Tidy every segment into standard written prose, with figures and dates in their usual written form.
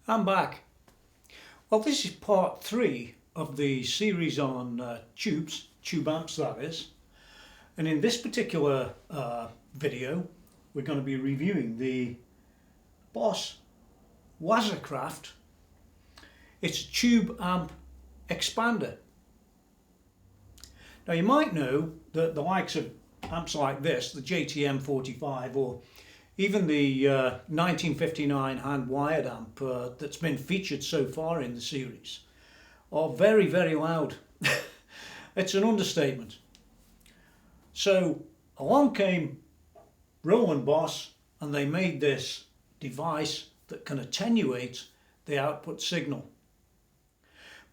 I'm back. Well, this is part 3 of the series on tube amps that is. And in this particular video, we're going to be reviewing the Boss WAZA TAE. It's a tube amp expander. Now you might know that the likes of amps like this, the JTM 45 or even the 1959 hand-wired amp that's been featured so far in the series, are very, very loud. It's an understatement. So along came Roland Boss and they made this device that can attenuate the output signal.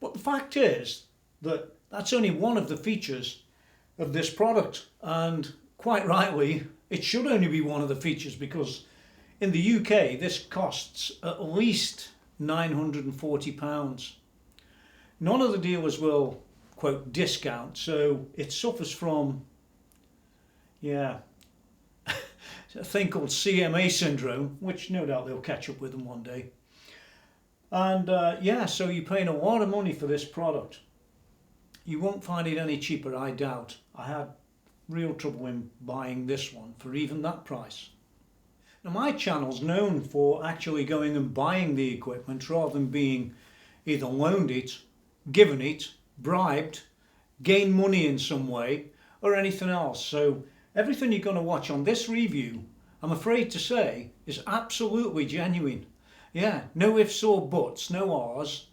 But the fact is that that's only one of the features of this product, and quite rightly it should only be one of the features, because in the UK this costs at least £940. None of the dealers will quote discount, so it suffers from a thing called CMA syndrome, which no doubt they'll catch up with them one day. And so you're paying a lot of money for this product. You won't find it any cheaper, I doubt. I had real trouble in buying this one for even that price. Now my channel's known for actually going and buying the equipment rather than being either loaned it, given it, bribed, gained money in some way or anything else. So everything you're going to watch on this review, I'm afraid to say, is absolutely genuine. Yeah, no ifs or buts, no ahs,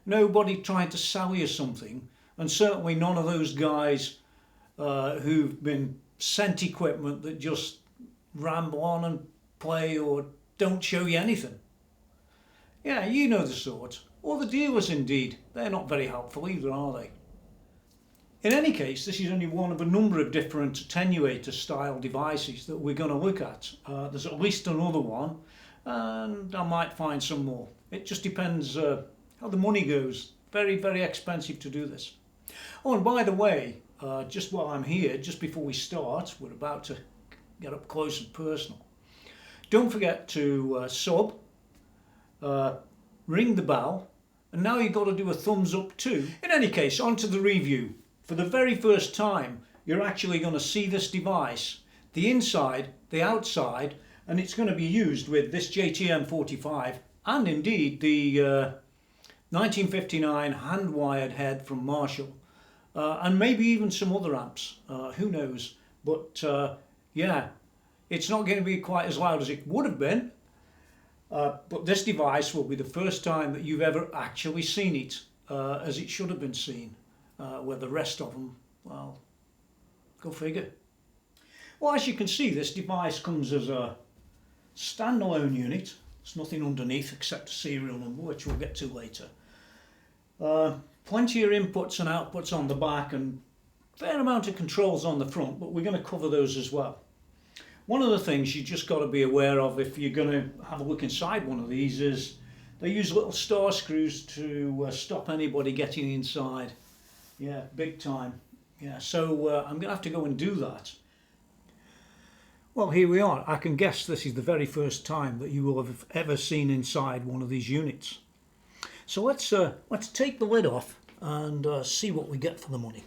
nobody trying to sell you something, and certainly none of those guys who've been sent equipment that just ramble on and play or don't show you anything. Yeah, you know the sort. Or the dealers indeed. They're not very helpful either, are they? In any case, this is only one of a number of different attenuator style devices that we're going to look at. There's at least another one, and I might find some more. It just depends how the money goes. Very, very expensive to do this. Oh, and by the way, just while I'm here, just before we start, we're about to get up close and personal. Don't forget to sub, ring the bell, and now you've got to do a thumbs up too. In any case, on to the review. For the very first time, you're actually going to see this device, the inside, the outside, and it's going to be used with this JTM 45 and indeed the 1959 hand-wired head from Marshall. And maybe even some other amps, who knows, but it's not going to be quite as loud as it would have been, but this device will be the first time that you've ever actually seen it as it should have been seen, where the rest of them, well, go figure. Well, as you can see, this device comes as a standalone unit. There's nothing underneath except a serial number, which we'll get to later. Plenty of inputs and outputs on the back and fair amount of controls on the front, but we're going to cover those as well. One of the things you just got to be aware of if you're going to have a look inside one of these is they use little star screws to stop anybody getting inside. Yeah, big time. Yeah, so I'm going to have to go and do that. Well, here we are. I can guess this is the very first time that you will have ever seen inside one of these units. So let's take the lid off and see what we get for the money.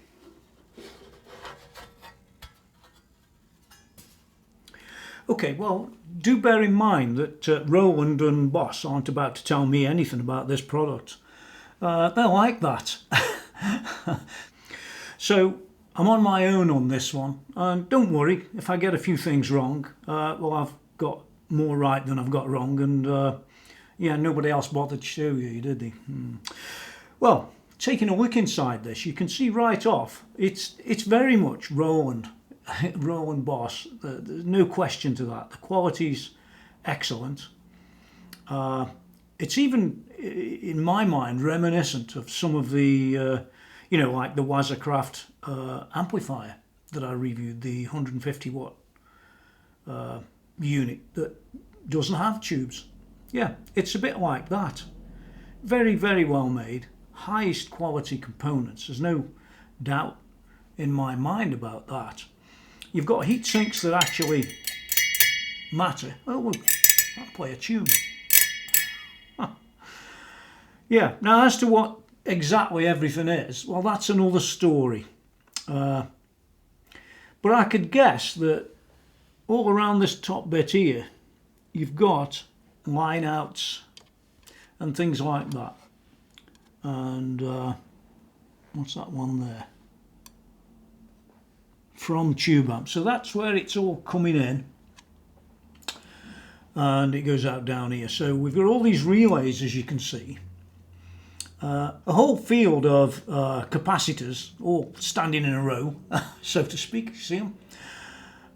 Okay, well, do bear in mind that Roland and Boss aren't about to tell me anything about this product. They're like that. So I'm on my own on this one, and don't worry if I get a few things wrong. Well, I've got more right than I've got wrong, and nobody else bothered to show you, did they? Well, taking a look inside this, you can see right off, it's very much Roland Boss. There's no question to that. The quality's excellent. It's even, in my mind, reminiscent of some of the, like the WAZA TAE amplifier that I reviewed, the 150 watt unit that doesn't have tubes. Yeah, it's a bit like that. Very, very well made, highest quality components. There's no doubt in my mind about that. You've got heat sinks that actually matter. Oh, look, I'll play a tune. Yeah, now as to what exactly everything is, well, that's another story. But I could guess that all around this top bit here, you've got line outs and things like that. And what's that one there? From tube amp. So that's where it's all coming in. And it goes out down here. So we've got all these relays, as you can see. A whole field of capacitors all standing in a row, so to speak. You see them?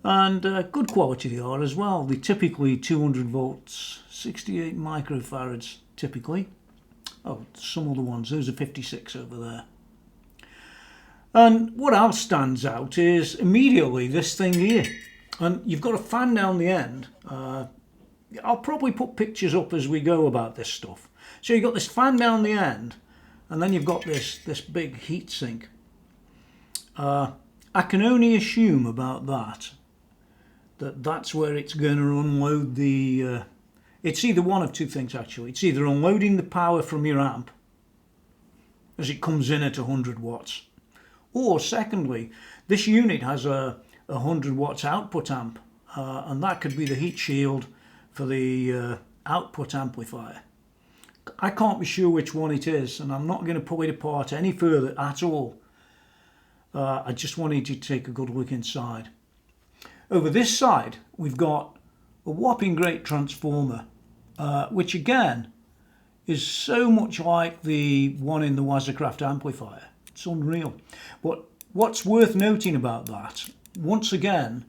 And good quality they are as well. They're typically 200 volts, 68 microfarads typically. Oh, some other ones, those are 56 over there. And what else stands out is immediately this thing here. And you've got a fan down the end. I'll probably put pictures up as we go about this stuff. So you've got this fan down the end, and then you've got this big heat sink. I can only assume about that's where it's going to unload the... it's either one of two things actually. It's either unloading the power from your amp as it comes in at 100 watts. Or secondly, this unit has a 100 watts output amp, and that could be the heat shield for the output amplifier. I can't be sure which one it is, and I'm not going to pull it apart any further at all. I just wanted you to take a good look inside. Over this side, we've got a whopping great transformer, which again is so much like the one in the WAZA amplifier. It's unreal. But what's worth noting about that, once again,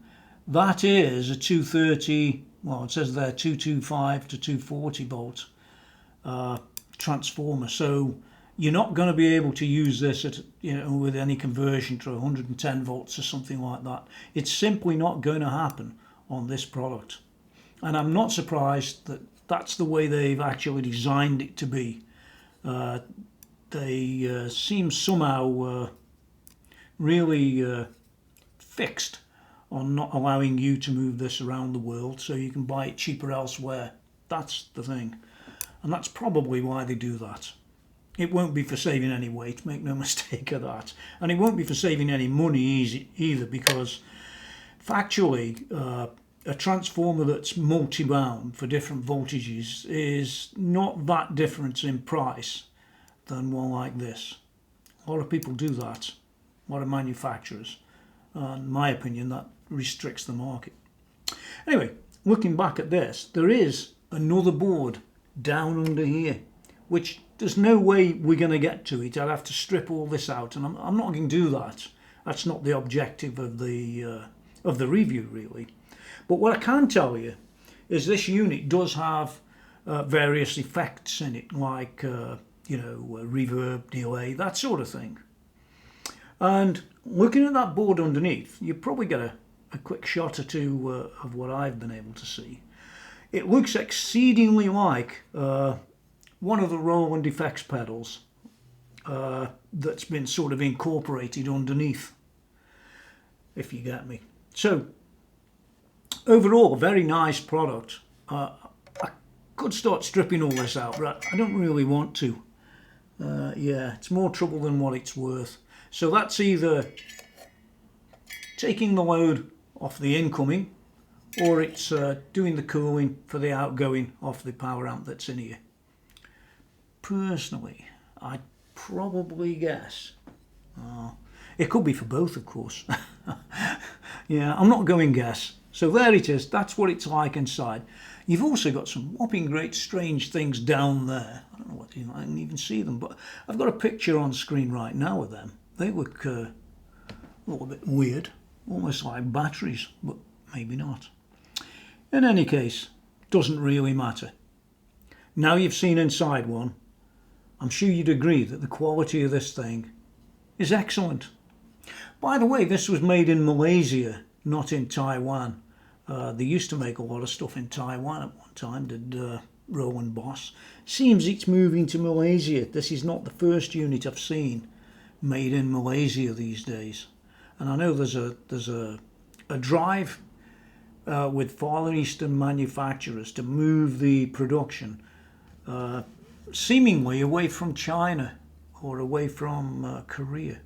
that is a 230, well, it says there 225 to 240 volt transformer. So you're not going to be able to use this at, with any conversion to 110 volts or something like that. It's simply not going to happen on this product. And I'm not surprised that that's the way they've actually designed it to be. They seem somehow really fixed on not allowing you to move this around the world, so you can buy it cheaper elsewhere. That's the thing. And that's probably why they do that. It won't be for saving any weight, make no mistake of that. And it won't be for saving any money either, because factually, a transformer that's multi-bound for different voltages is not that different in price than one like this. A lot of people do that, a lot of manufacturers. And in my opinion, that restricts the market. Anyway, looking back at this, there is another board down under here, which there's no way we're going to get to it. I'd have to strip all this out, and I'm not going to do that. That's not the objective of the review, really. But what I can tell you is this unit does have various effects in it, like reverb, delay, that sort of thing. And looking at that board underneath, you probably get a quick shot or two of what I've been able to see. It looks exceedingly like one of the Roland effects pedals that's been sort of incorporated underneath, if you get me. So overall, a very nice product. I could start stripping all this out, but I don't really want to. Yeah, it's more trouble than what it's worth. So that's either taking the load off the incoming, or it's doing the cooling for the outgoing off the power amp that's in here. Personally, I'd probably guess. It could be for both, of course. Yeah, I'm not going guess. So there it is. That's what it's like inside. You've also got some whopping great strange things down there. I don't know what I can even see them, but I've got a picture on screen right now of them. They look a little bit weird, almost like batteries, but maybe not. In any case, doesn't really matter. Now you've seen inside one, I'm sure you'd agree that the quality of this thing is excellent. By the way, this was made in Malaysia, not in Taiwan. They used to make a lot of stuff in Taiwan at one time, did Roland Boss. Seems it's moving to Malaysia. This is not the first unit I've seen made in Malaysia these days. And I know there's a drive with Far Eastern manufacturers to move the production seemingly away from China or away from Korea.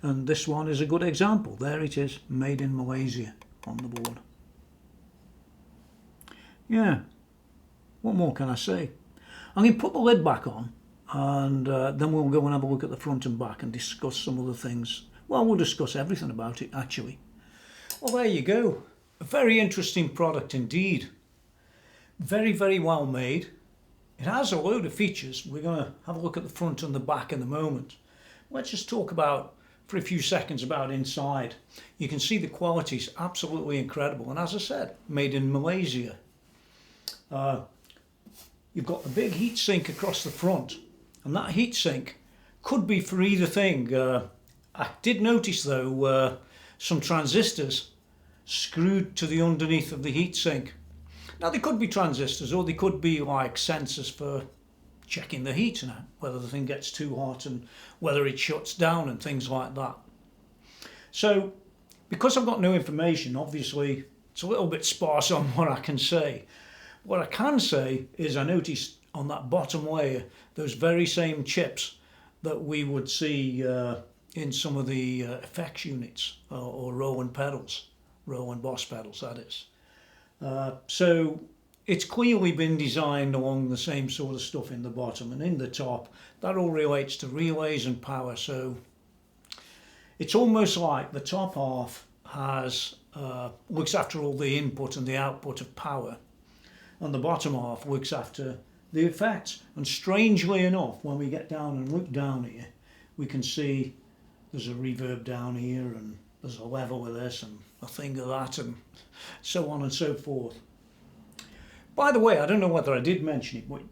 And this one is a good example. There it is, made in Malaysia on the board. Yeah, what more can I say? I'm going to put the lid back on, and then we'll go and have a look at the front and back and discuss some other things. Well, we'll discuss everything about it, actually. Well, there you go. A very interesting product indeed. Very, very well made. It has a load of features. We're going to have a look at the front and the back in a moment. Let's just talk about, for a few seconds, about inside. You can see the quality is absolutely incredible. And as I said, made in Malaysia. You've got the big heatsink across the front. And that heatsink could be for either thing. I did notice, though, some transistors screwed to the underneath of the heatsink. Now, they could be transistors, or they could be like sensors for checking the heat and whether the thing gets too hot and whether it shuts down and things like that. So, because I've got no information, obviously it's a little bit sparse on what I can say. What I can say is I noticed on that bottom layer those very same chips that we would see in some of the effects units or Roland pedals, Roland Boss pedals, that is. So it's clearly been designed along the same sort of stuff in the bottom, and in the top that all relates to relays and power. So it's almost like the top half has looks after all the input and the output of power, and the bottom half looks after the effects. And strangely enough, when we get down and look down here, we can see there's a reverb down here, and there's a level of this and a thing of that, and so on and so forth. By the way, I don't know whether I did mention it, but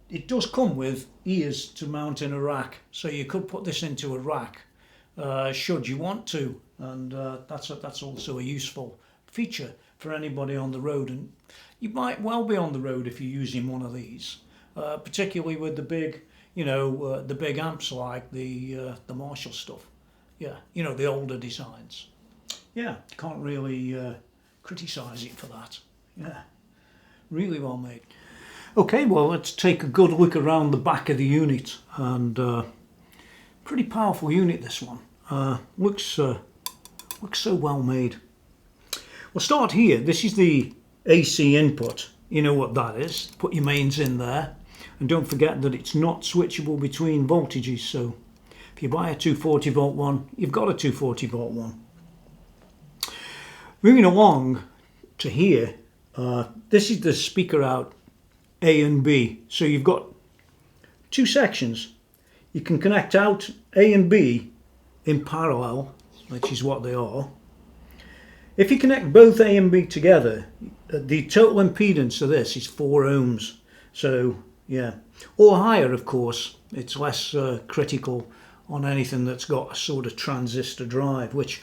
it does come with ears to mount in a rack, so you could put this into a rack should you want to, and that's also a useful feature for anybody on the road. And you might well be on the road if you're using one of these, particularly with the big, the big amps like the Marshall stuff. Yeah, the older designs. Yeah, can't really criticise it for that. Yeah, really well made. Okay, well, let's take a good look around the back of the unit, and pretty powerful unit, this one. Looks so well made. We'll start here. This is the AC input. You know what that is. Put your mains in there, and don't forget that it's not switchable between voltages, so if you buy a 240 volt one, you've got a 240 volt one. Moving along to here, this is the speaker out A and B. So you've got two sections. You can connect out A and B in parallel, which is what they are. If you connect both A and B together, the total impedance of this is 4 ohms. So yeah, or higher, of course. It's less critical on anything that's got a sort of transistor drive, which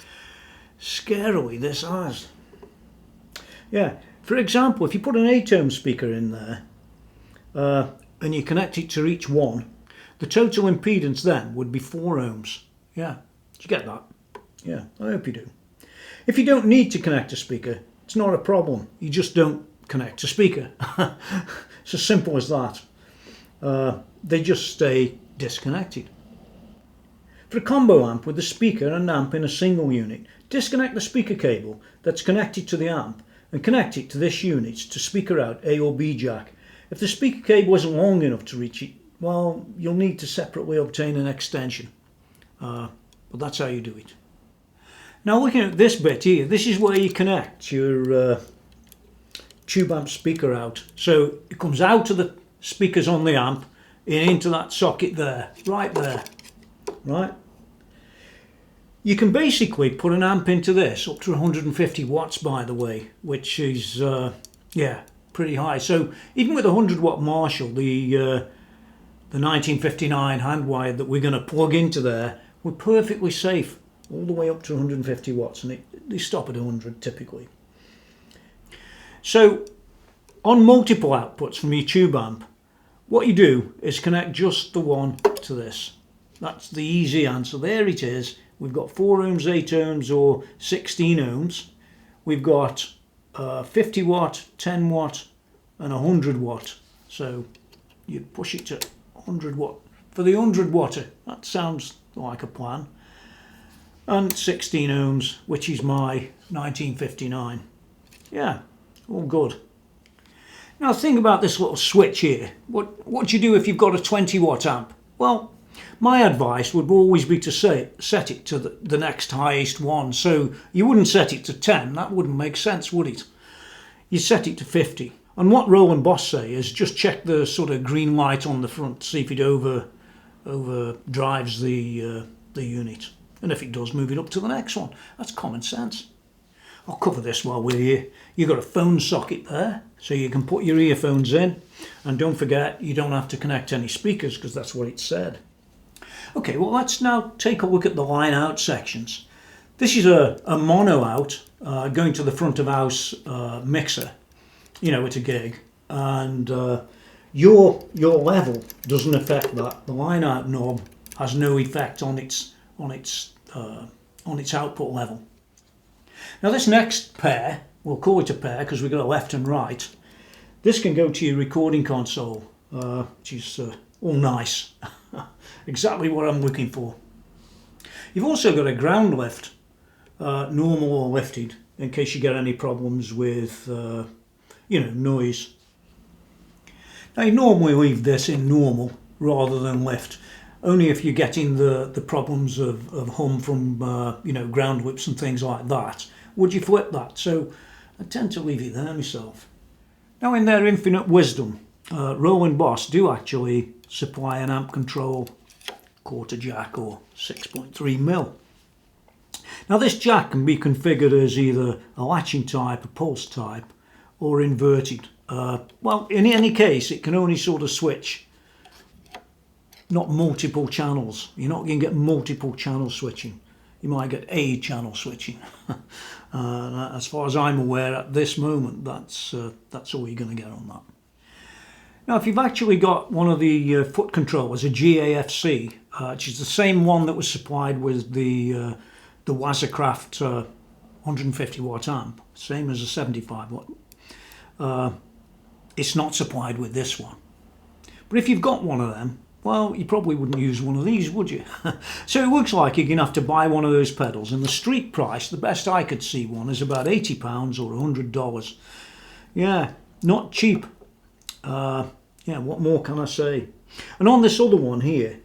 scarily this has. Yeah, for example, if you put an 8-ohm speaker in there and you connect it to each one, the total impedance then would be 4 ohms. Yeah, did you get that? Yeah, I hope you do. If you don't need to connect a speaker, it's not a problem. You just don't connect a speaker. It's as simple as that. They just stay disconnected. For a combo amp with a speaker and amp in a single unit, disconnect the speaker cable that's connected to the amp and connect it to this unit to speaker out A or B jack. If the speaker cable isn't long enough to reach it, well, you'll need to separately obtain an extension. But that's how you do it. Now, looking at this bit here, this is where you connect your tube amp speaker out. So it comes out of the speakers on the amp and into that socket there, right there, right? You can basically put an amp into this up to 150 watts, by the way, which is pretty high. So even with a 100 watt Marshall, the 1959 hand wired that we're going to plug into there, we're perfectly safe all the way up to 150 watts, and they stop at 100 typically. So on multiple outputs from your tube amp, what you do is connect just the one to this. That's the easy answer. There it is. We've got 4 ohms, 8 ohms or 16 ohms. We've got 50 watt, 10 watt and 100 watt. So you'd push it to 100 watt. For the 100 watt, that sounds like a plan. And 16 ohms, which is my 1959. Yeah, all good. Now think about this little switch here. What do you do if you've got a 20 watt amp? Well, my advice would always be to set it to the next highest one. So you wouldn't set it to 10, that wouldn't make sense, would it? You set it to 50. And what Roland Boss TAE is just check the sort of green light on the front, see if it over drives the unit. And if it does, move it up to the next one. That's common sense. I'll cover this while we're here. You've got a phone socket there, so you can put your earphones in. And don't forget, you don't have to connect any speakers, because that's what it said. Okay, well, let's now take a look at the line out sections. This is a mono out going to the front of house mixer, you know, at a gig. And your level doesn't affect that. The line out knob has no effect on its output level. Now this next pair, we'll call it a pair because we've got a left and right. This can go to your recording console, which is all nice. Exactly what I'm looking for. You've also got a ground lift, normal or lifted, in case you get any problems with, you know, noise. Now you normally leave this in normal rather than lift. Only if you're getting the problems of hum from you know, ground whips and things like that, would you flip that. So I tend to leave it there myself. Now in their infinite wisdom, Roland Boss do actually supply an amp control quarter jack or 6.3mm. Now this jack can be configured as either a latching type, a pulse type, or inverted. Well, in any case, it can only sort of switch, not multiple channels. You're not going to get multiple channel switching. You might get a channel switching. As far as I'm aware at this moment, that's all you're going to get on that. Now if you've actually got one of the foot controllers, a GAFC, which is the same one that was supplied with the WAZA TAE 150 watt amp, same as a 75 watt, it's not supplied with this one. But if you've got one of them, well, you probably wouldn't use one of these, would you? So it looks like you're going to have to buy one of those pedals, and the street price, the best I could see one, is about £80 or $100. Yeah, not cheap. Yeah, what more can I say? And on this other one here,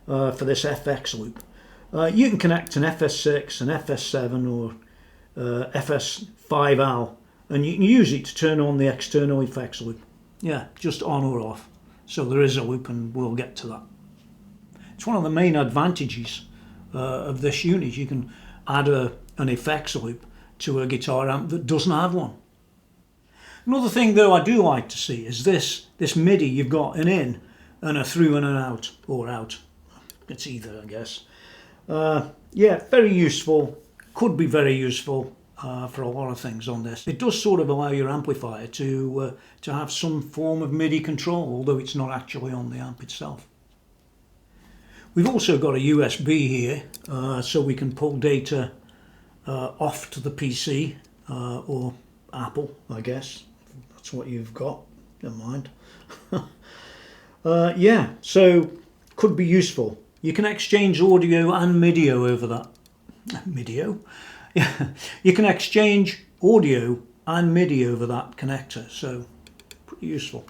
for this FX loop, you can connect an FS6, an FS7 or FS5L, and you can use it to turn on the external effects loop. Yeah, just on or off. So there is a loop, and we'll get to that. It's one of the main advantages of this unit. You can add an effects loop to a guitar amp that doesn't have one. Another thing though I do like to see is this MIDI. You've got an in and a through and an out, or out. It's either, I guess. Yeah, very useful. Could be very useful for a lot of things on this. It does sort of allow your amplifier to have some form of MIDI control, although it's not actually on the amp itself. We've also got a USB here, so we can pull data off to the PC or Apple, I guess. That's what you've got. Never mind. Yeah, so could be useful. You can exchange audio and MIDI over that. MIDI? Yeah, you can exchange audio and MIDI over that connector, so pretty useful.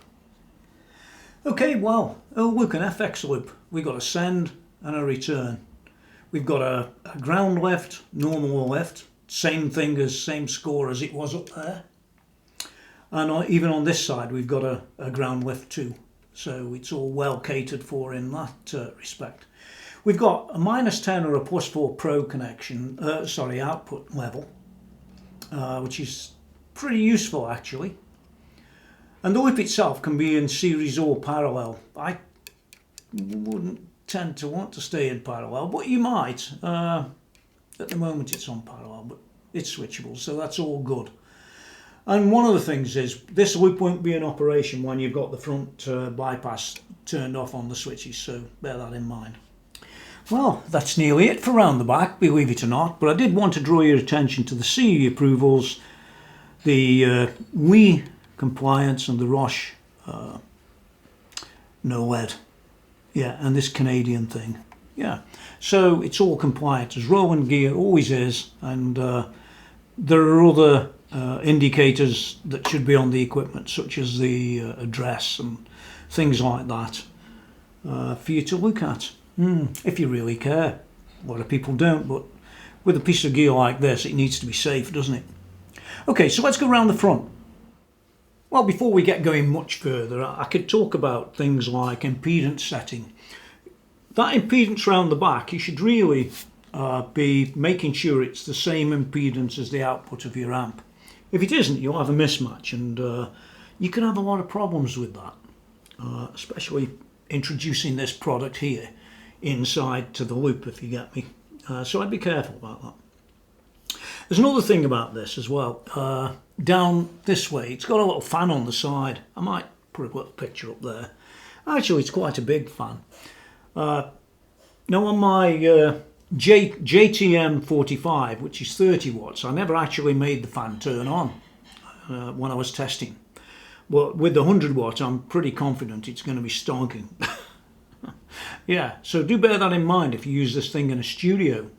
Okay, well, oh look, an FX loop. We've got a send and a return. We've got a ground lift, normal lift, same thing as, same score as it was up there. And even on this side we've got a ground lift too, so it's all well catered for in that respect. We've got a -10 or a +4 Pro connection, output level, which is pretty useful actually. And the loop itself can be in series or parallel. I wouldn't tend to want to stay in parallel, but you might. At the moment it's on parallel, but it's switchable, so that's all good. And one of the things is, this loop won't be in operation when you've got the front bypass turned off on the switches, so bear that in mind. Well, that's nearly it for round the back, believe it or not, but I did want to draw your attention to the CE approvals, the WE compliance and the Roche no lead. Yeah, and this Canadian thing. Yeah, so it's all compliant, as Roland gear always is, and there are other indicators that should be on the equipment, such as the address and things like that, for you to look at, if you really care. A lot of people don't, but with a piece of gear like this, it needs to be safe, doesn't it? Okay, so let's go around the front. Well, before we get going much further, I could talk about things like impedance setting. That impedance round the back, you should really be making sure it's the same impedance as the output of your amp. If it isn't, you'll have a mismatch, and you can have a lot of problems with that, especially introducing this product here inside to the loop, if you get me. So I'd be careful about that. There's another thing about this as well. Down this way, it's got a little fan on the side. I might put a little picture up there. Actually, it's quite a big fan. Now on my JTM 45, which is 30 watts, I never actually made the fan turn on when I was testing. But with the 100 watt, I'm pretty confident it's going to be stonking. Yeah, so do bear that in mind if you use this thing in a studio,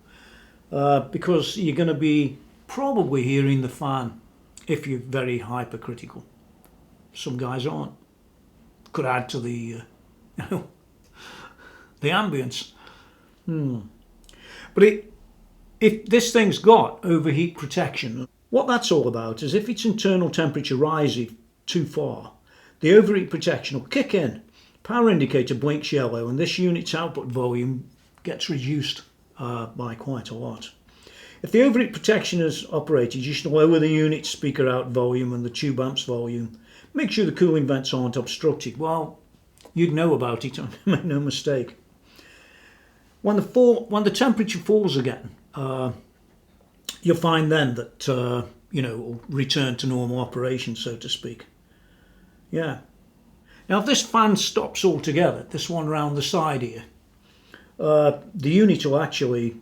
because you're going to be probably hearing the fan if you're very hypercritical. Some guys aren't. Could add to the the ambience. But if this thing's got overheat protection, what that's all about is if its internal temperature rises too far, the overheat protection will kick in, power indicator blinks yellow, and this unit's output volume gets reduced by quite a lot. If the overheat protection is operated, you should lower the unit speaker out volume and the tube amps volume. Make sure the cooling vents aren't obstructed. Well, you'd know about it, make no mistake. When the temperature falls again, you'll find then that it will return to normal operation, so to speak. Yeah. Now, if this fan stops altogether, this one round the side here, the unit will actually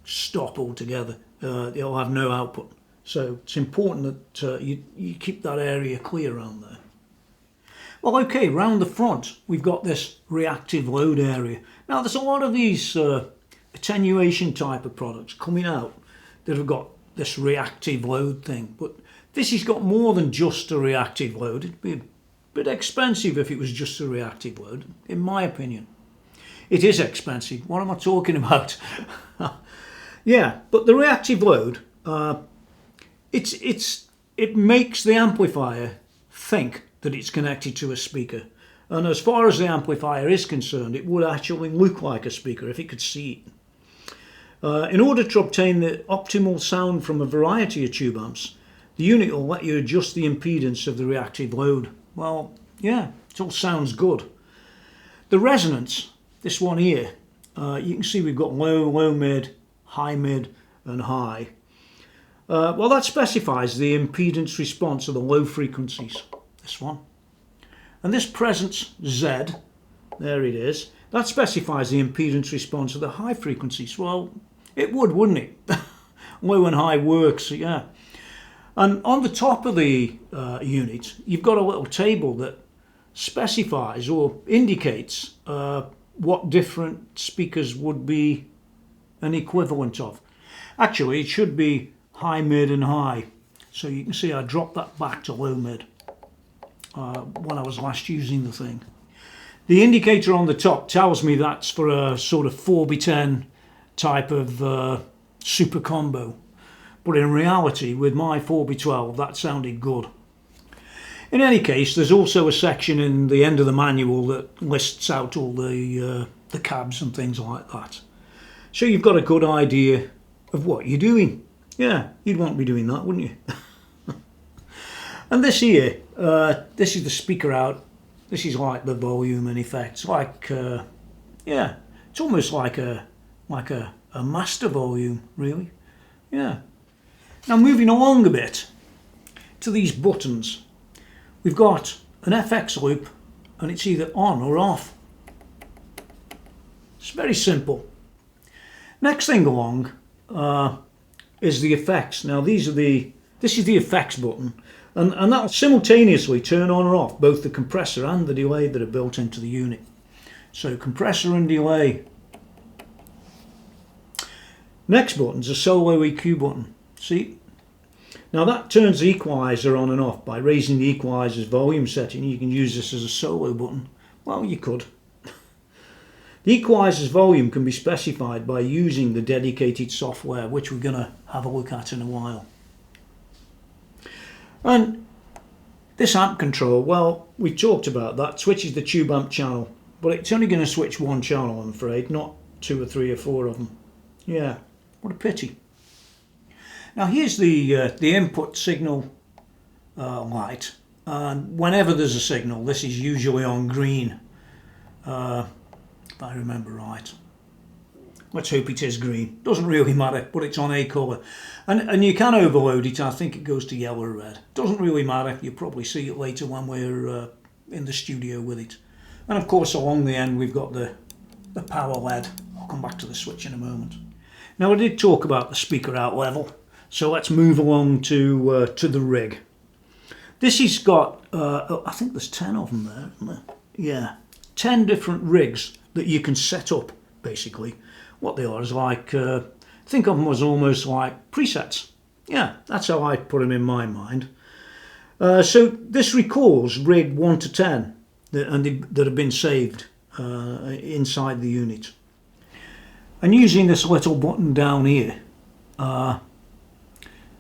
stop altogether. It'll have no output. So it's important that you keep that area clear around there. Well, okay, round the front, we've got this reactive load area. Now, there's a lot of these attenuation type of products coming out that have got this reactive load thing, but this has got more than just a reactive load. It'd be a bit expensive if it was just a reactive load, in my opinion. It is expensive. What am I talking about? Yeah, but the reactive load, it makes the amplifier think that it's connected to a speaker. And as far as the amplifier is concerned, it would actually look like a speaker if it could see it. In order to obtain the optimal sound from a variety of tube amps, the unit will let you adjust the impedance of the reactive load. Well, yeah, it all sounds good. The resonance, this one here, you can see we've got low, low mid, high mid and high. Well, that specifies the impedance response of the low frequencies, this one. And this presence Z, there it is, that specifies the impedance response of the high frequencies. Well, it would, wouldn't it? Low and high works, yeah. And on the top of the unit, you've got a little table that specifies or indicates what different speakers would be an equivalent of. Actually, it should be high, mid and high. So you can see I dropped that back to low mid when I was last using the thing. The indicator on the top tells me that's for a sort of 4x10 type of super combo. But in reality, with my 4x12, that sounded good. In any case, there's also a section in the end of the manual that lists out all the cabs and things like that. So you've got a good idea of what you're doing. Yeah, you'd want to be doing that, wouldn't you? And this here, this is the speaker out. This is like the volume and effects. Like, yeah, it's almost like a master volume, really. Yeah. Now moving along a bit to these buttons, we've got an FX loop and it's either on or off. It's very simple. Next thing along is the effects. Now this is the effects button, And that'll simultaneously turn on or off both the compressor and the delay that are built into the unit. So compressor and delay. Next button's a solo EQ button. See? Now that turns the equalizer on and off by raising the equalizer's volume setting. You can use this as a solo button. Well, you could. The equalizer's volume can be specified by using the dedicated software, which we're going to have a look at in a while. And this amp control, well, we talked about that, switches the tube amp channel, but it's only going to switch one channel, I'm afraid, not 2 or 3 or 4 of them. Yeah, what a pity. Now here's the input signal light, and whenever there's a signal, this is usually on green, if I remember right. Let's hope it is green. Doesn't really matter, but it's on a colour. And you can overload it. I think it goes to yellow or red. Doesn't really matter. You'll probably see it later when we're in the studio with it. And of course along the end we've got the power LED. I'll come back to the switch in a moment. Now I did talk about the speaker out level. So let's move along to the rig. This has got, I think there's 10 of them there, isn't there? Yeah, 10 different rigs that you can set up basically. What they are is like, think of them as almost like presets. Yeah, that's how I put them in my mind. So this records rig 1 to 10 that have been saved inside the unit. And using this little button down here,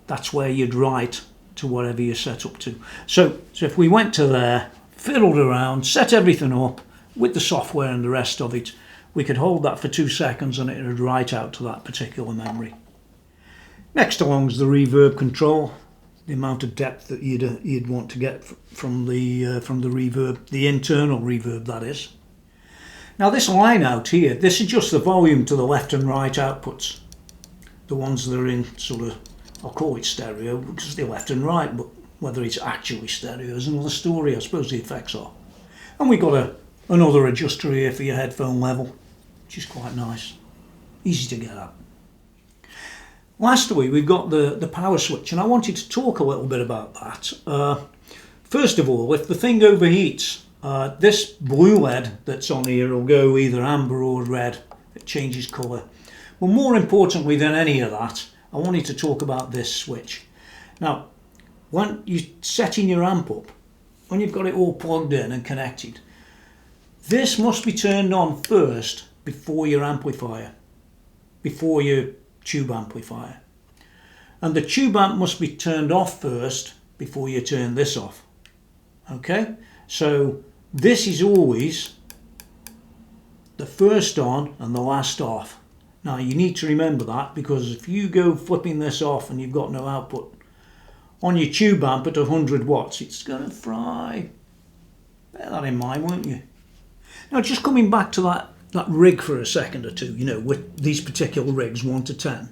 that's where you'd write to whatever you're set up to. So if we went to there, fiddled around, set everything up with the software and the rest of it, we could hold that for 2 seconds and it would write out to that particular memory. Next along is the reverb control, the amount of depth that you'd want to get from the reverb, the internal reverb that is. Now this line out here, this is just the volume to the left and right outputs. The ones that are in sort of, I'll call it stereo because they're left and right, but whether it's actually stereo is another story. I suppose the effects are. And we've got another adjuster here for your headphone level, which is quite nice. Easy to get at. Lastly, we've got the power switch, and I wanted to talk a little bit about that. First of all, if the thing overheats, this blue LED that's on here will go either amber or red. It changes colour. Well, more importantly than any of that, I wanted to talk about this switch. Now, when you're setting your amp up, when you've got it all plugged in and connected, this must be turned on first before your amplifier, before your tube amplifier. And the tube amp must be turned off first before you turn this off. Okay? So this is always the first on and the last off. Now you need to remember that, because if you go flipping this off and you've got no output on your tube amp at 100 watts, it's going to fry. Bear that in mind, won't you? Now just coming back to that rig for a second or two, you know, with these particular rigs 1 to 10.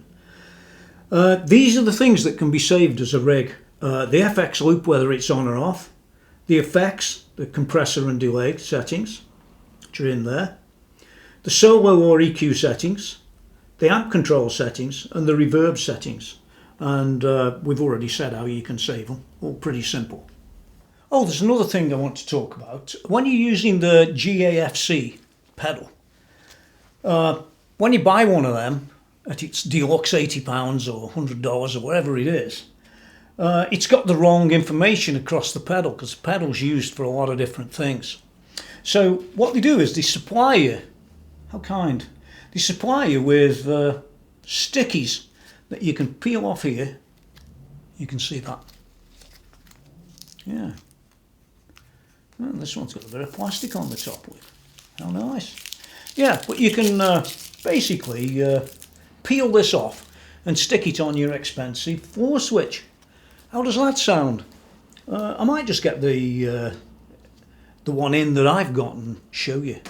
These are the things that can be saved as a rig. The FX loop, whether it's on or off, the effects, the compressor and delay settings, which are in there, the solo or EQ settings, the amp control settings and the reverb settings. And we've already said how you can save them, all pretty simple. Oh, there's another thing I want to talk about. When you're using the GAFC pedal, when you buy one of them at its deluxe £80 or $100 or whatever it is, it's got the wrong information across the pedal, because the pedal's used for a lot of different things. So what they do is they supply you, how kind, they supply you with stickies that you can peel off here. You can see that. Yeah. Well, this one's got a bit of plastic on the top with. How nice. Yeah, but you can basically peel this off and stick it on your expensive floor switch. How does that sound? I might just get the one in that I've got and show you.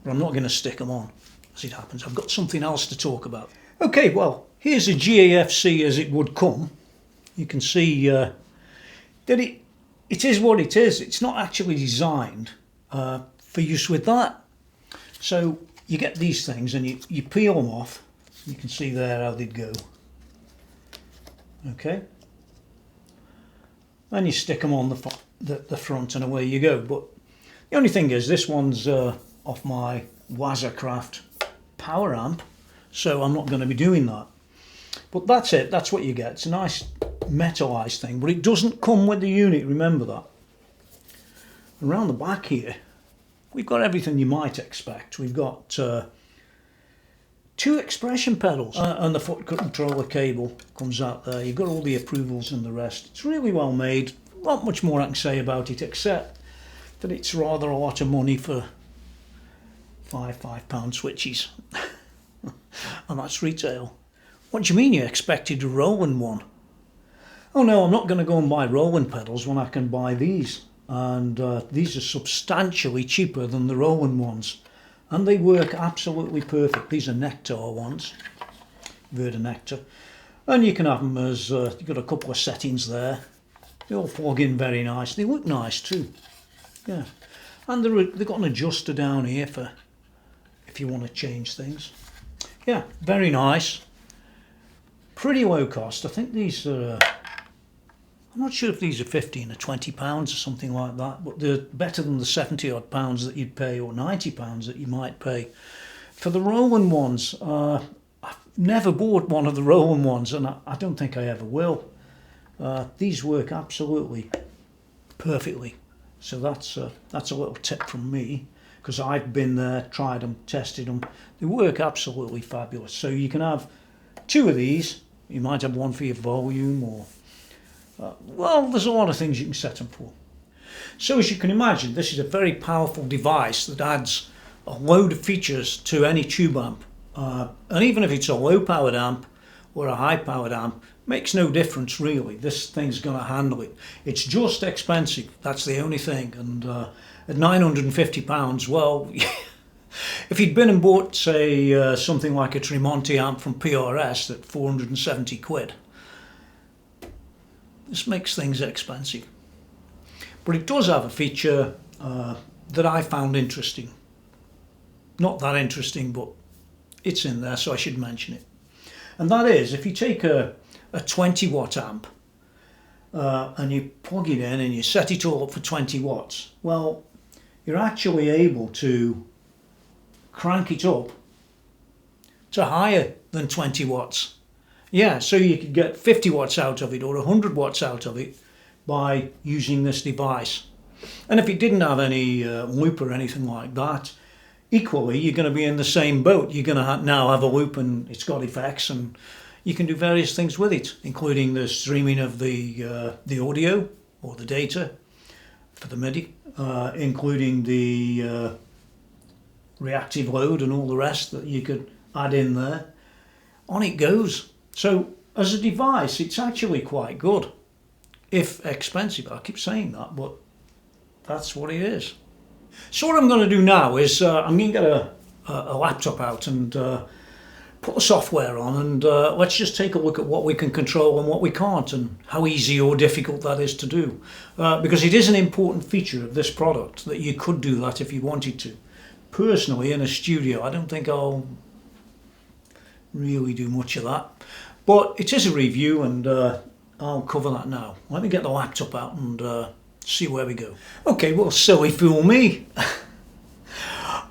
But I'm not going to stick them on, as it happens. I've got something else to talk about. Okay, well, here's a GAFC as it would come. You can see that it is what it is. It's not actually designed for use with that. So you get these things and you peel them off. You can see there how they'd go. Okay. and you stick them on the front and away you go. But the only thing is, this one's off my WAZA Craft power amp, so I'm not going to be doing that. But that's it, that's what you get. It's a nice metalized thing, but it doesn't come with the unit, remember that. Around the back here, we've got everything you might expect. We've got 2 expression pedals and the foot controller cable comes out there. You've got all the approvals and the rest. It's really well made. Not much more I can say about it, except that it's rather a lot of money for £5 switches. And that's retail. What do you mean you expected a Roland one? Oh no, I'm not going to go and buy Roland pedals when I can buy these. And these are substantially cheaper than the Roland ones. And they work absolutely perfect. These are Nectar ones. Verda Nectar. And you can have them as, you've got a couple of settings there. They all plug in very nice. They look nice too. Yeah. And they've got an adjuster down here for if you want to change things. Yeah, very nice. Pretty low cost. I think these are, I'm not sure if these are 15 or 20 pounds or something like that, but they're better than the 70 odd pounds that you'd pay, or 90 pounds that you might pay for the Roland ones. I've never bought one of the Roland ones, and I don't think I ever will. These work absolutely perfectly. So that's a little tip from me, because I've been there, tried them, tested them. They work absolutely fabulous. So you can have 2 of these. You might have one for your volume, or well, there's a lot of things you can set them for. So as you can imagine, this is a very powerful device that adds a load of features to any tube amp. And even if it's a low powered amp or a high powered amp, makes no difference really. This thing's going to handle it. It's just expensive, that's the only thing. And at £950, well, if you'd been and bought, say, something like a Tremonti amp from PRS at 470 quid, this makes things expensive. But it does have a feature that I found interesting. Not that interesting, but it's in there, so I should mention it. And that is, if you take a 20 watt amp and you plug it in and you set it all up for 20 watts, well, you're actually able to crank it up to higher than 20 watts. Yeah, so you could get 50 watts out of it or 100 watts out of it by using this device. And if it didn't have any loop or anything like that, equally you're going to be in the same boat. You're going to now have a loop and it's got effects, and you can do various things with it, including the streaming of the audio or the data for the MIDI, including the reactive load and all the rest that you could add in there. On it goes. So as a device, it's actually quite good, if expensive. I keep saying that, but that's what it is. So what I'm going to do now is I'm going to get a laptop out and put the software on, and let's just take a look at what we can control and what we can't, and how easy or difficult that is to do. Because it is an important feature of this product that you could do that if you wanted to. Personally, in a studio, I don't think I'll really do much of that. But it is a review, and I'll cover that now. Let me get the laptop out and see where we go. Okay, well, silly fool me.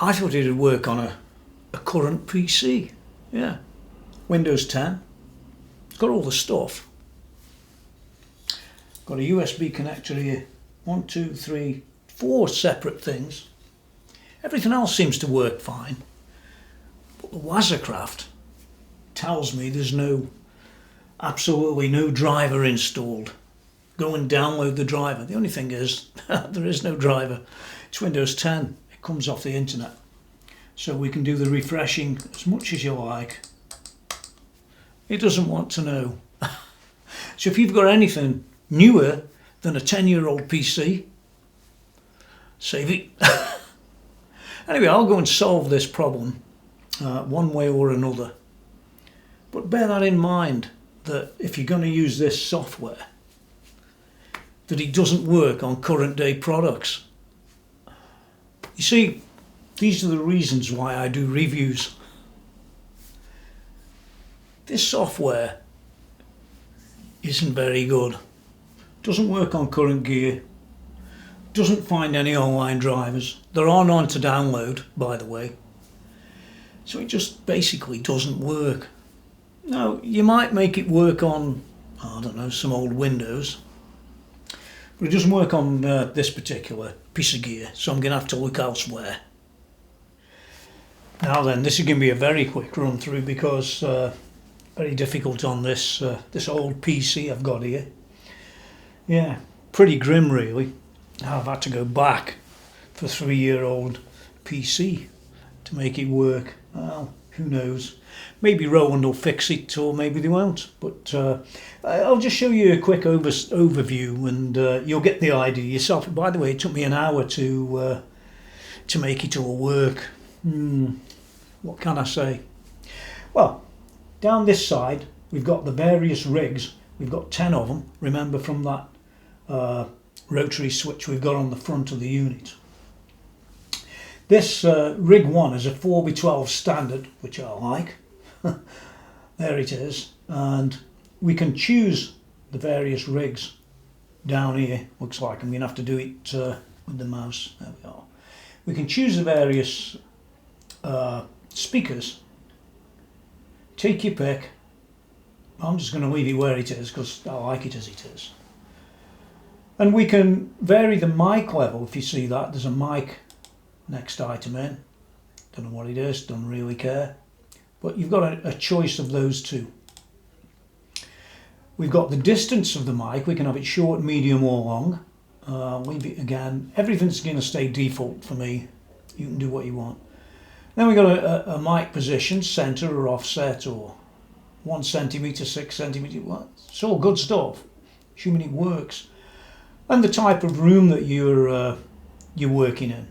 I thought it'd work on a current PC. Yeah, Windows 10. It's got all the stuff. Got a USB connector here. 1, 2, 3, 4 separate things. Everything else seems to work fine. But the WAZA Craft tells me there's absolutely no driver installed. Go and download the driver. The only thing is, there is no driver. It's Windows 10. It comes off the internet. So we can do the refreshing as much as you like. It doesn't want to know. So if you've got anything newer than a 10-year-old PC, save it. Anyway, I'll go and solve this problem one way or another. But bear that in mind, that if you're going to use this software, that it doesn't work on current day products. You see, these are the reasons why I do reviews. This software isn't very good. doesn't work on current gear, doesn't find any online drivers. There are none to download, by the way. So it just basically doesn't work. Now, you might make it work on, I don't know, some old Windows, but it doesn't work on this particular piece of gear, so I'm going to have to look elsewhere. Now then, this is going to be a very quick run through because very difficult on this this old PC I've got here. Yeah, pretty grim really. I've had to go back for a 3-year-old PC to make it work. Well, who knows? Maybe Roland will fix it, or maybe they won't. But I'll just show you a quick overview, and you'll get the idea yourself. By the way, it took me an hour to make it all work. What can I say? Well, down this side we've got the various rigs. We've got 10 of them. Remember from that rotary switch we've got on the front of the unit. This rig 1 is a 4x12 standard, which I like. There it is, and we can choose the various rigs down here. Looks like I'm going to have to do it with the mouse. There we are. We can choose the various speakers. Take your pick. I'm just going to leave it where it is because I like it as it is. And we can vary the mic level. If you see that, there's a mic next item in. Don't know what it is, don't really care. But you've got a choice of those two. We've got the distance of the mic. We can have it short, medium or long. Leave it again. Everything's going to stay default for me. You can do what you want. Then we've got a mic position, center or offset, or 1 centimeter, 6 centimeter. Well, it's all good stuff, assuming it works. And the type of room that you're working in.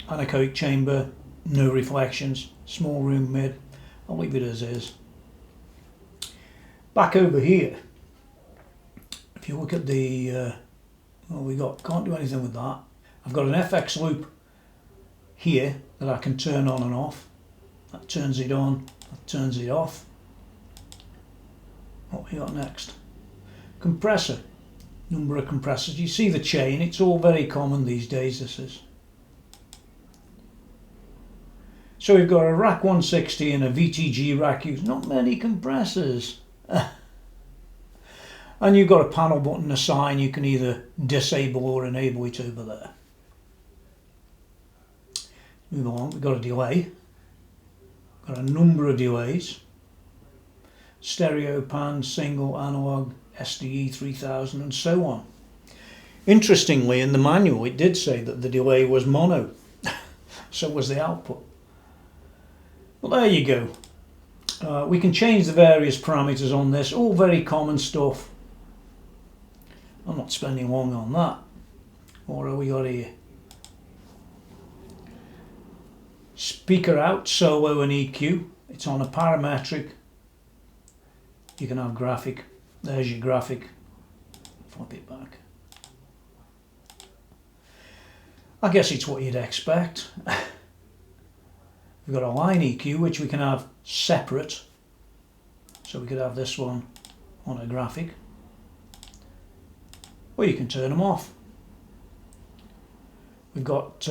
Anechoic chamber, no reflections, small room, mid. I'll leave it as is. Back over here, if you look at the, well, can't do anything with that. I've got an FX loop here that I can turn on and off. That turns it on, that turns it off. What we got next? Compressor. Number of compressors. You see the chain, it's all very common these days, this is. So we've got a rack 160 and a VTG rack use. Not many compressors. And you've got a panel button assign. You can either disable or enable it over there. Move along. We've got a delay. Got a number of delays. Stereo pan, single, analog, SDE 3000 and so on. Interestingly, in the manual it did say that the delay was mono. So was the output. Well, there you go. We can change the various parameters on this, all very common stuff. I'm not spending long on that. What have we got here? Speaker out, solo and EQ. It's on a parametric. You can have graphic. There's your graphic. Flip it back. I guess it's what you'd expect. We've got a line EQ which we can have separate, so we could have this one on a graphic, or you can turn them off. We've got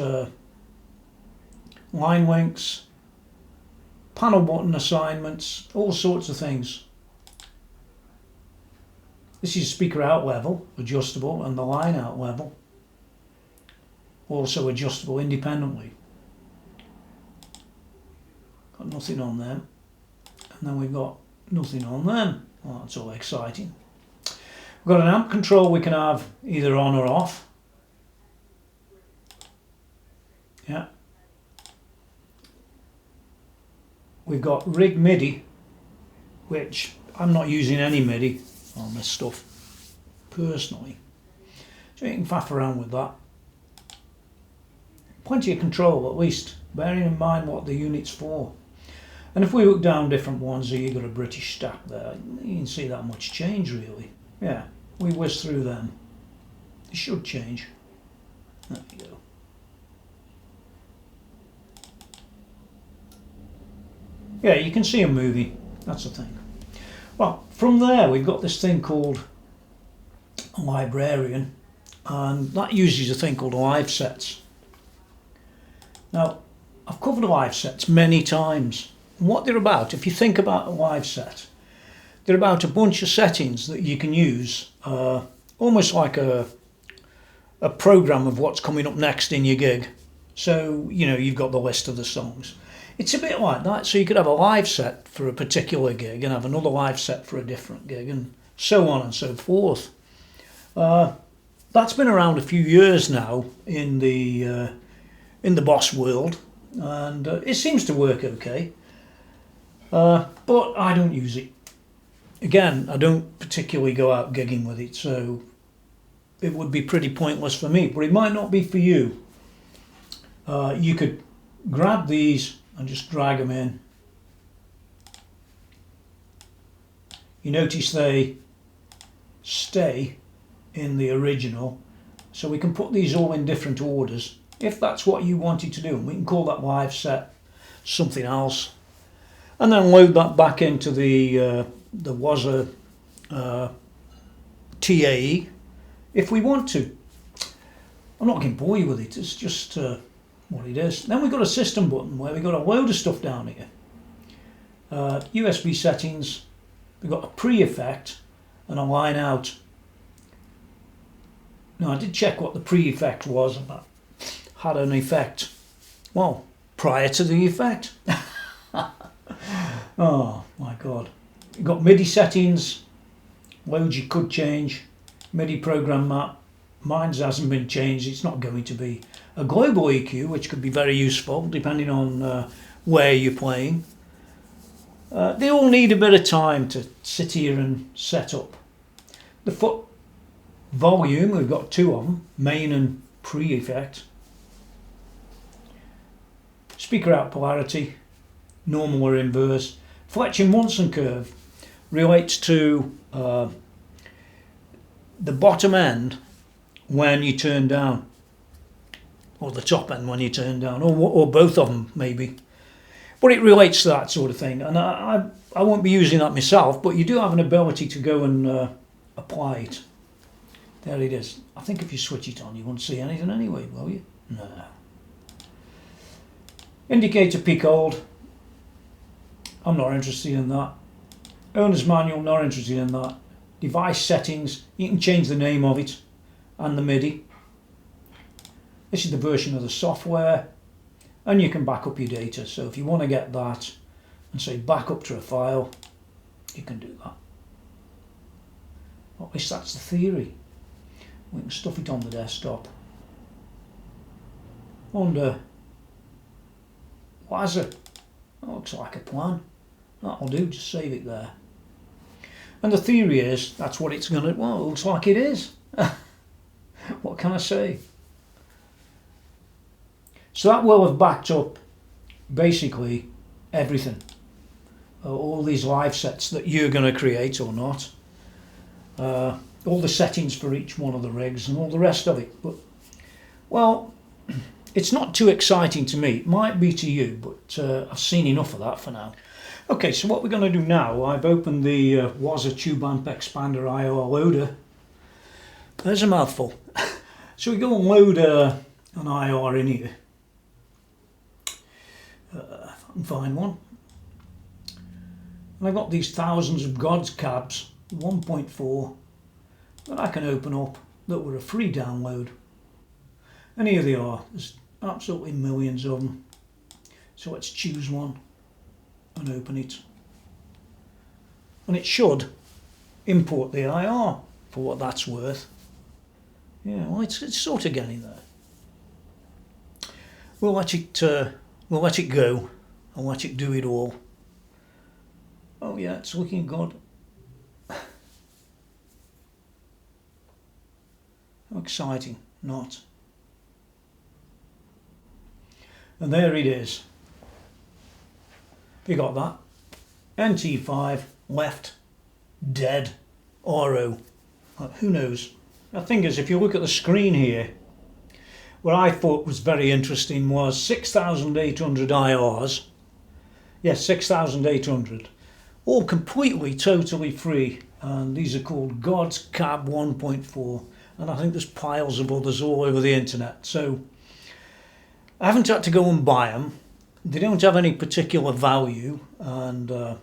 line links, panel button assignments, all sorts of things. This is speaker out level, adjustable, and the line out level, also adjustable independently. Got nothing on them, and then we've got nothing on them. Well, that's all exciting. We've got an amp control we can have either on or off. Yeah. We've got rig MIDI, which I'm not using any MIDI on this stuff personally, so you can faff around with that. Plenty of control, at least, bearing in mind what the unit's for. And if we look down different ones here, you've got a British stack there. You can see that much change really. Yeah, we whiz through them. It should change. There we go. Yeah, you can see them moving. That's the thing. Well, from there we've got this thing called a librarian, and that uses a thing called live sets. Now, I've covered live sets many times. What they're about, if you think about a live set, they're about a bunch of settings that you can use, almost like a program of what's coming up next in your gig. So, you know, you've got the list of the songs. It's a bit like that. So you could have a live set for a particular gig and have another live set for a different gig, and so on and so forth. That's been around a few years now in the Boss world, and it seems to work okay. But I don't use it. Again, I don't particularly go out gigging with it, so it would be pretty pointless for me, but it might not be for you. You could grab these and just drag them in. You notice they stay in the original, so we can put these all in different orders if that's what you wanted to do, and we can call that live set something else, and then load that back into the WAZA TAE if we want to. I'm not going to bore you with it, it's just what it is. Then we've got a system button where we've got a load of stuff down here. USB settings, we've got a pre-effect and a line out. Now I did check what the pre-effect was, and that had an effect, well, prior to the effect. Oh my god. You've got MIDI settings, loads you could change, MIDI program map. Mine's hasn't been changed, it's not going to be. A global EQ, which could be very useful depending on where you're playing. They all need a bit of time to sit here and set up. The foot volume, we've got two of them, main and pre-effect. Speaker out polarity, normal or inverse. Fletcher-Munson curve relates to the bottom end when you turn down, or the top end when you turn down, or both of them maybe. But it relates to that sort of thing, and I won't be using that myself, but you do have an ability to go and apply it. There it is. I think if you switch it on you won't see anything anyway, will you? No. Indicator peak hold. I'm not interested in that. Owner's manual, not interested in that. Device settings, you can change the name of it and the MIDI. This is the version of the software, and you can back up your data. So if you want to get that and say back up to a file, you can do that. At least that's the theory. We can stuff it on the desktop under WAZA. That looks like a plan. That'll do, just save it there. And the theory is that's what it's going to, well, it looks like it is. What can I say? So that will have backed up basically everything. All these live sets that you're going to create or not. All the settings for each one of the rigs and all the rest of it. But, well, it's not too exciting to me. It might be to you, but I've seen enough of that for now. Okay, so what we're going to do now, I've opened the WAZA Tube Amp Expander IR loader. There's a mouthful. So we go and load an IR in here. If I can find one. And I've got these thousands of God's cabs, 1.4, that I can open up that were a free download. And here they are. There's absolutely millions of them. So let's choose one and open it. And it should import the IR for what that's worth. Yeah, well, it's sort of getting there. We'll let it go and let it do it all. Oh yeah, it's looking good. How exciting, not? And there it is. You got that? NT5, left, dead, RO. Who knows? The thing is, if you look at the screen here, what I thought was very interesting was 6,800 IRs. Yes, 6,800. All completely, totally free and these are called God's Cab 1.4, and I think there's piles of others all over the internet. So I haven't had to go and buy them. They don't have any particular value, and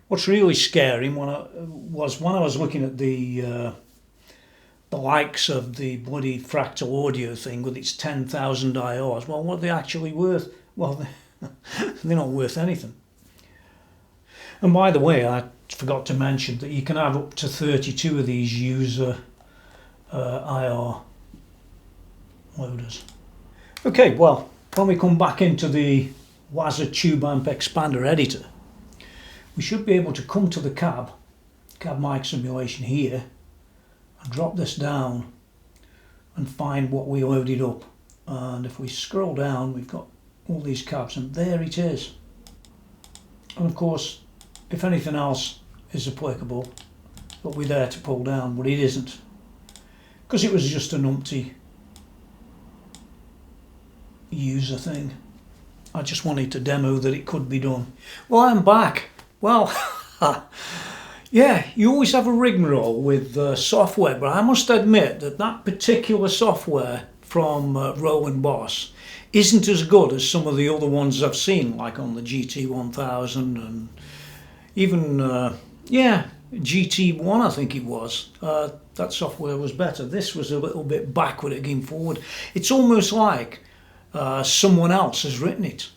what's really scary when I was looking at the likes of the bloody fractal audio thing with its 10,000 IRs. Well, what are they actually worth? Well, they're not worth anything. And by the way, I forgot to mention that you can have up to 32 of these user IR loaders. Okay, well, when we come back into the WAZA tube amp expander editor, we should be able to come to the cab mic simulation here, and drop this down and find what we loaded up. And if we scroll down, we've got all these cabs, and there it is. And of course, if anything else is applicable, it'll be there to pull down, but it isn't, because it was just an umpty user thing. I just wanted to demo that it could be done. Well, I'm back. Well, yeah, you always have a rigmarole with software, but I must admit that that particular software from Roland Boss isn't as good as some of the other ones I've seen, like on the GT1000 and even, yeah, GT1 I think it was. That software was better. This was a little bit backward again forward. It's almost like someone else has written it.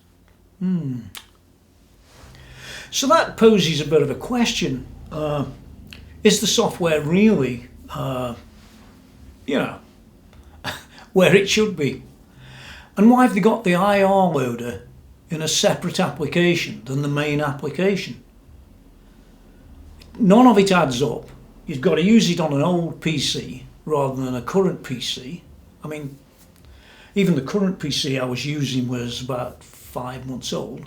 So that poses a bit of a question. Is the software really, you know, where it should be? And why have they got the IR loader in a separate application than the main application? None of it adds up. You've got to use it on an old PC rather than a current PC. I mean, even the current PC I was using was about 5 months old.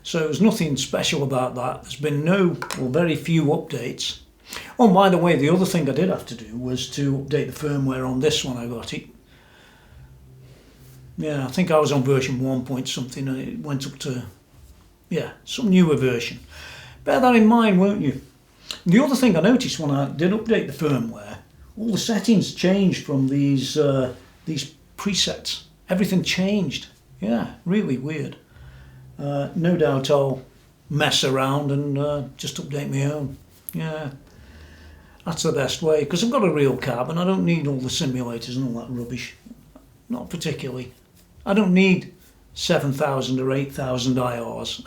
So there's nothing special about that. There's been no, or very few updates. Oh, by the way, the other thing I did have to do was to update the firmware on this one I got it. Yeah, I think I was on version 1 point something and it went up to, yeah, some newer version. Bear that in mind, won't you? The other thing I noticed when I did update the firmware, all the settings changed from these presets. Everything changed. Yeah, really weird. No doubt I'll mess around and just update my own. Yeah, that's the best way, because I've got a real cab and I don't need all the simulators and all that rubbish. Not particularly. I don't need 7,000 or 8,000 IRs,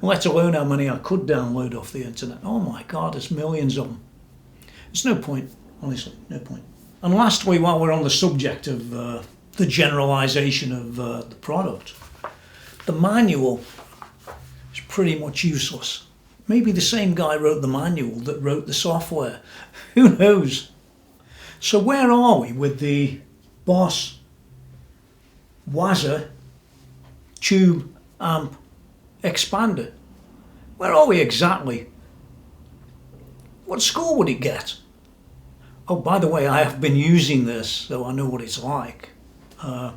let alone how many I could download off the internet. Oh my God, there's millions of them. There's no point, honestly, no point. And lastly, while we're on the subject of the generalization of the product, the manual is pretty much useless. Maybe the same guy wrote the manual that wrote the software. Who knows? So where are we with the Boss WAZA tube amp expander? Where are we exactly? What score would it get? Oh, by the way, I have been using this, so I know what it's like. I'd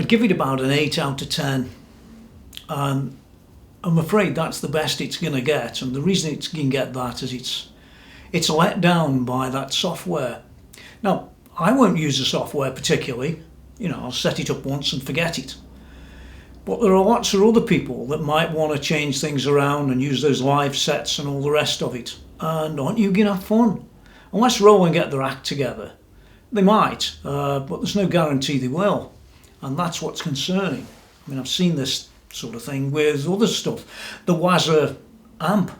give it about an 8 out of 10. And I'm afraid that's the best it's going to get. And the reason it can get that is it's let down by that software. Now, I won't use the software particularly. You know, I'll set it up once and forget it. But there are lots of other people that might want to change things around and use those live sets and all the rest of it. And aren't you going to have fun? Unless Roland get their act together. They might, but there's no guarantee they will. And that's what's concerning. I mean, I've seen this sort of thing with other stuff. The WAZA amp,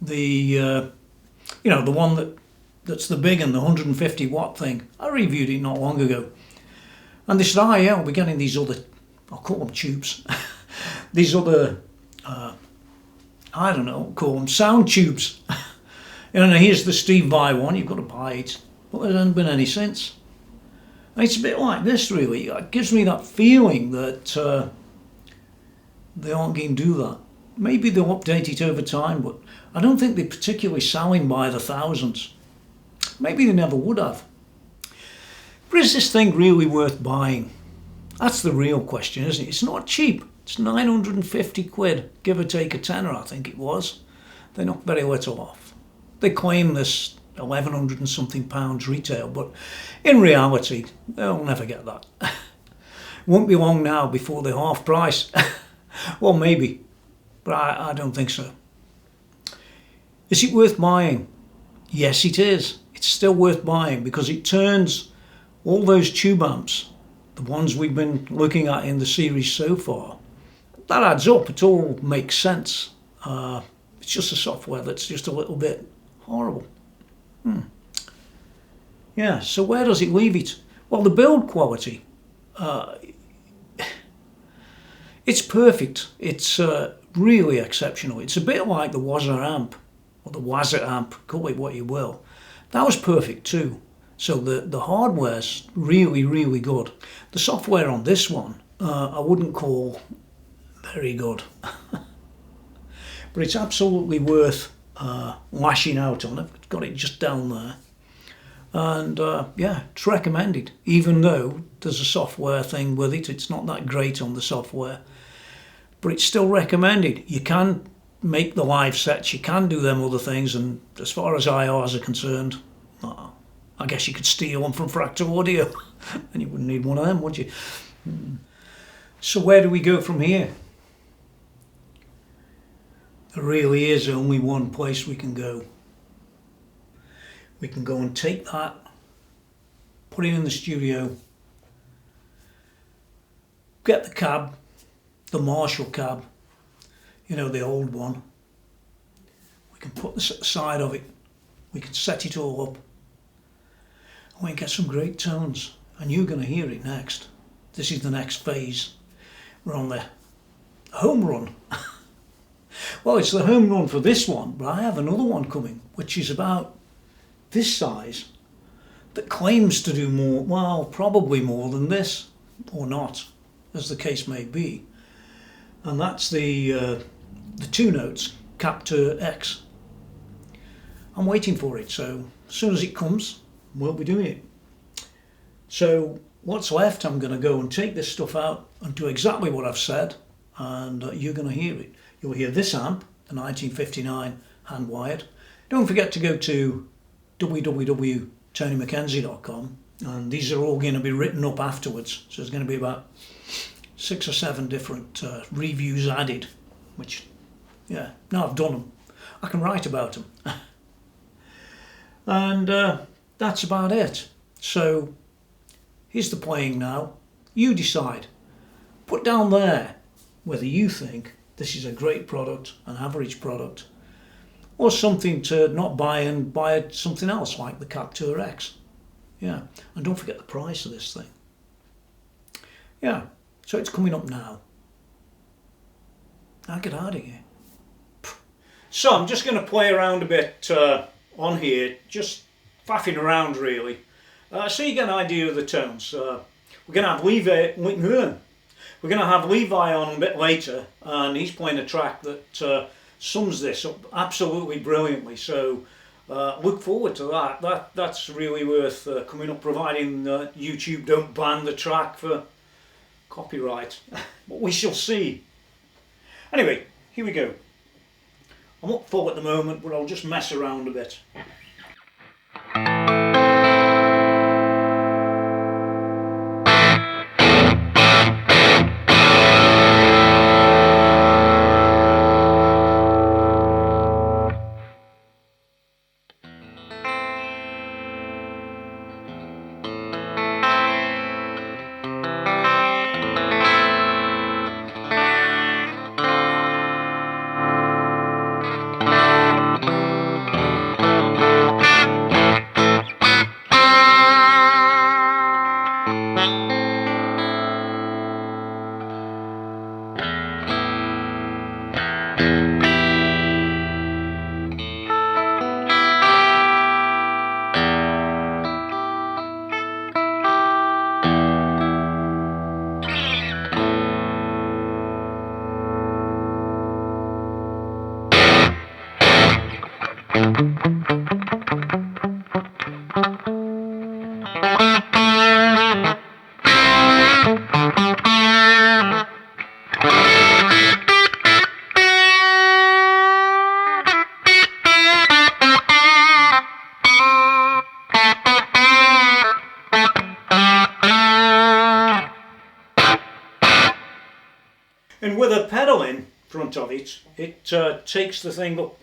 you know, the one that's the big one, the 150 watt thing. I reviewed it not long ago. And they said, oh yeah, we're getting these other, I'll call them tubes, these other, I don't know, call them sound tubes. And here's the Steve Vai one, you've got to buy it. But there hasn't been any since. And it's a bit like this really. It gives me that feeling that they aren't going to do that. Maybe they'll update it over time, but I don't think they're particularly selling by the thousands. Maybe they never would have. But is this thing really worth buying? That's the real question, isn't it? It's not cheap. It's 950 quid, give or take a tenner, I think it was. They're not very little off. They claim this 1,100 and something pounds retail, but in reality, they'll never get that. Won't be long now before they're half price. Well, maybe, but I don't think so. Is it worth buying? Yes, it is. It's still worth buying because it turns all those tube amps, the ones we've been looking at in the series so far, that adds up. It all makes sense. It's just the software that's just a little bit horrible. Yeah, so where does it leave it? Well, the build quality, it's perfect. It's really exceptional. It's a bit like the WAZA amp, or the WAZA amp, call it what you will. That was perfect too. So the hardware's really, really good. The software on this one, I wouldn't call very good. But it's absolutely worth lashing out on. I've got it just down there. And yeah, it's recommended. Even though there's a software thing with it, it's not that great on the software. But it's still recommended. You can make the live sets, you can do them other things, and as far as IRs are concerned, I guess you could steal one from Fractal Audio and you wouldn't need one of them, would you? So where do we go from here? There really is only one place we can go. We can go and take that, put it in the studio, get the cab, the Marshall cab, you know, the old one. We can put the side of it, we can set it all up, and we can get some great tones. And you're going to hear it next. This is the next phase. We're on the home run. Well, it's the home run for this one, but I have another one coming, which is about this size, that claims to do more, well, probably more than this, or not, as the case may be. And that's the 2 notes, Capture X. I'm waiting for it, so as soon as it comes, we'll be doing it. So what's left, I'm going to go and take this stuff out and do exactly what I've said, and you're going to hear it. You'll hear this amp, the 1959 hand-wired. Don't forget to go to www.tonymckenzie.com, and these are all going to be written up afterwards. So there's going to be about 6 or 7 different reviews added, which, yeah, now I've done them, I can write about them. And that's about it. So here's the playing now. You decide. Put down there whether you think this is a great product, an average product, or something to not buy and buy something else like the Capture X. Yeah, and don't forget the price of this thing. Yeah, so it's coming up now. I'll get out of here. So I'm just going to play around a bit on here, just faffing around really, so you get an idea of the tones. We're going to have Levi on a bit later, and he's playing a track that sums this up absolutely brilliantly. So look forward to that. That's really worth coming up, providing YouTube don't ban the track for copyright. But we shall see. Anyway, here we go. I'm up full at the moment, but I'll just mess around a bit. And with a pedal in front of it, it takes the thing up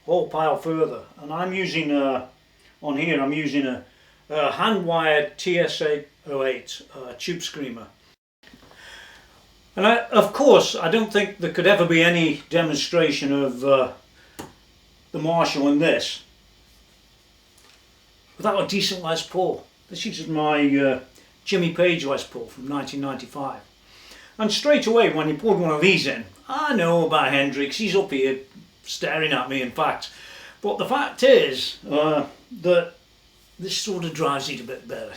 a whole pile further. And I'm using, on here, I'm using a hand-wired TS-808 tube screamer. And of course, I don't think there could ever be any demonstration of the Marshall in this without a decent Les Paul. This is my Jimmy Page Les Paul from 1995. And straight away when you put one of these in, I know about Hendrix, he's up here staring at me in fact. But the fact is that this sort of drives it a bit better.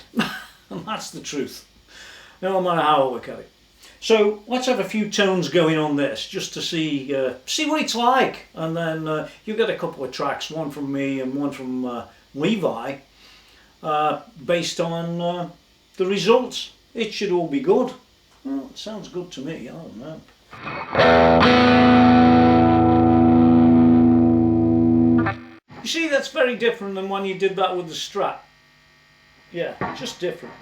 And that's the truth, no matter how I look at it. So let's have a few tones going on this just to see what it's like, and then you get a couple of tracks, one from me and one from Levi, based on the results. It should all be good. Well, it sounds good to me, I don't know. You see, that's very different than when you did that with the Strat. Yeah, just different.